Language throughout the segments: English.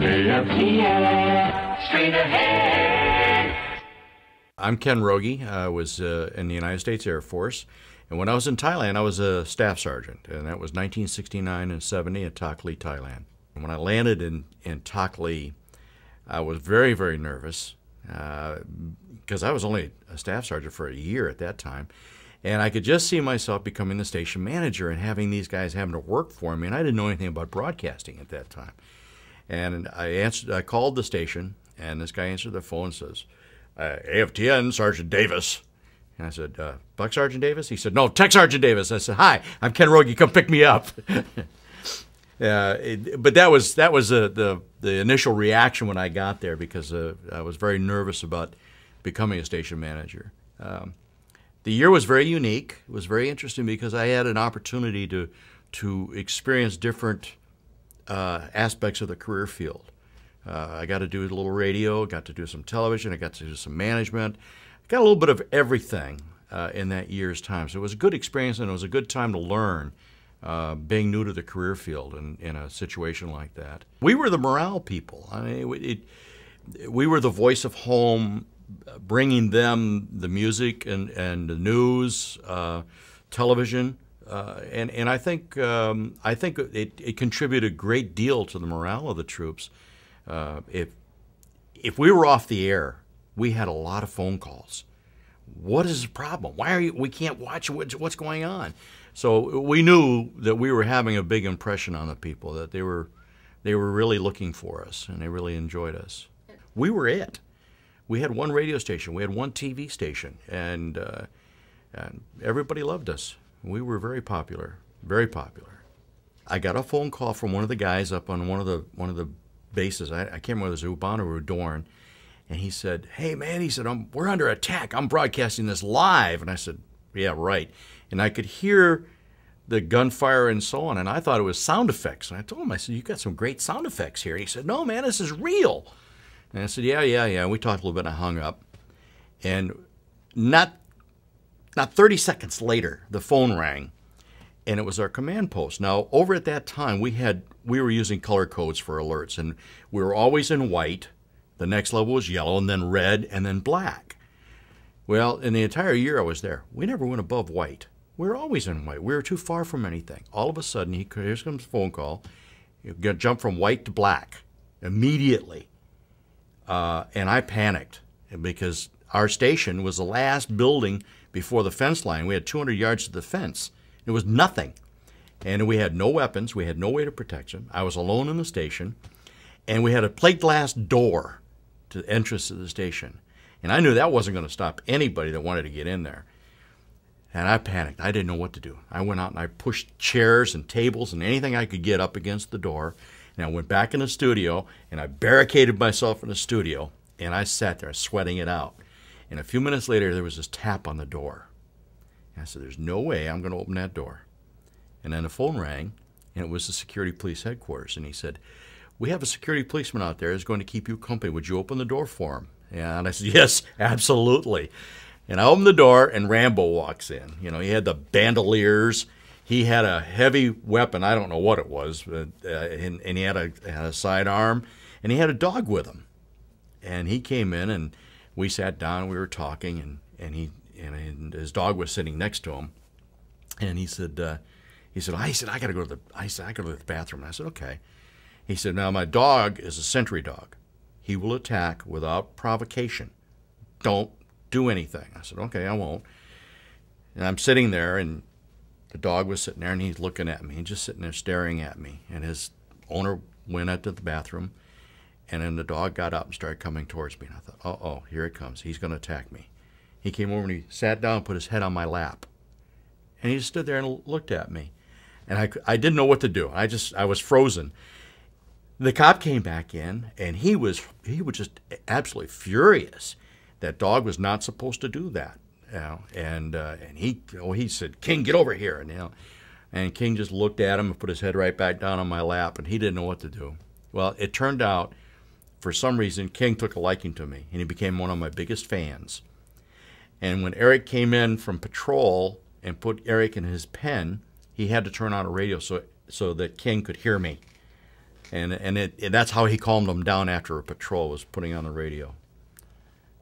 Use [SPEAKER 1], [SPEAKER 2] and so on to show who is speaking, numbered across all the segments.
[SPEAKER 1] AFTN, straight ahead.
[SPEAKER 2] I'm Ken Rogge. I was in the United States Air Force, and when I was in Thailand, I was a staff sergeant, and that was 1969 and 70 at Tak Lee, Thailand. When I landed in Tak Lee, I was very, very nervous because I was only a staff sergeant for a year at that time, and I could just see myself becoming the station manager and having these guys having to work for me, and I didn't know anything about broadcasting at that time. And I called the station, and this guy answered the phone and says, AFTN, Sergeant Davis. And I said, Buck Sergeant Davis? He said, no, Tech Sergeant Davis. I said, hi, I'm Ken Rogge, come pick me up. But that was the initial reaction when I got there, because I was very nervous about becoming a station manager. The year was very unique. It was very interesting because I had an opportunity to experience different aspects of the career field. I got to do a little radio, got to do some television, I got to do some management. I got a little bit of everything in that year's time. So it was a good experience, and it was a good time to learn, being new to the career field in a situation like that. We were the morale people. I mean, we were the voice of home, bringing them the music and the news, television. And I think it contributed a great deal to the morale of the troops. If we were off the air, we had a lot of phone calls. What is the problem? We can't watch what's going on? So we knew that we were having a big impression on the people, that they were really looking for us, and they really enjoyed us. We were it. We had one radio station, we had one TV station, and everybody loved us. We were very popular, very popular. I got a phone call from one of the guys up on one of the bases. I can't remember whether it was Ubon or Udorn, and he said, "Hey man," he said, "we're under attack. I'm broadcasting this live." And I said, "Yeah, right." And I could hear the gunfire and so on, and I thought it was sound effects. And I told him, I said, "You got some great sound effects here." And he said, "No man, this is real." And I said, "Yeah." And we talked a little bit, and I hung up. And not 30 seconds later, the phone rang, and it was our command post. Now, over at that time, we were using color codes for alerts, and we were always in white. The next level was yellow, and then red, and then black. Well, in the entire year I was there, we never went above white. We were always in white. We were too far from anything. All of a sudden, here comes a phone call. You jump from white to black immediately. And I panicked because our station was the last building before the fence line. We had 200 yards to the fence. It was nothing. And we had no weapons. We had no way to protect them. I was alone in the station. And we had a plate glass door to the entrance to the station. And I knew that wasn't going to stop anybody that wanted to get in there. And I panicked. I didn't know what to do. I went out and I pushed chairs and tables and anything I could get up against the door. And I went back in the studio, and I barricaded myself in the studio, and I sat there sweating it out. And a few minutes later, there was this tap on the door. And I said, "There's no way I'm going to open that door." And then the phone rang, and it was the security police headquarters. And he said, "We have a security policeman out there who's going to keep you company. Would you open the door for him?" And I said, "Yes, absolutely." And I opened the door, and Rambo walks in. You know, he had the bandoliers. He had a heavy weapon. I don't know what it was, but, and he had a sidearm, and he had a dog with him. And he came in, and we sat down, and we were talking, and his dog was sitting next to him. And he said, I got to go to the bathroom. And I said, "Okay." He said, "Now my dog is a sentry dog. He will attack without provocation. Don't do anything." I said, "Okay, I won't." And I'm sitting there, and the dog was sitting there, and he's looking at me. He's just sitting there staring at me. And his owner went into the bathroom, and then the dog got up and started coming towards me. And I thought, uh-oh, here it comes. He's going to attack me. He came over, and he sat down and put his head on my lap. And he just stood there and looked at me. And I didn't know what to do. I was frozen. The cop came back in, and he was just absolutely furious. That dog was not supposed to do that. You know, and he said, "King, get over here." And King just looked at him and put his head right back down on my lap, and he didn't know what to do. Well, it turned out, for some reason, King took a liking to me, and he became one of my biggest fans. And when Eric came in from patrol and put Eric in his pen, he had to turn on a radio so so that King could hear me. And that's how he calmed them down after a patrol, was putting on the radio.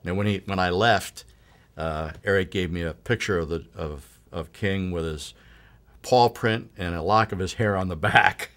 [SPEAKER 2] And when I left, Eric gave me a picture of King with his paw print and a lock of his hair on the back.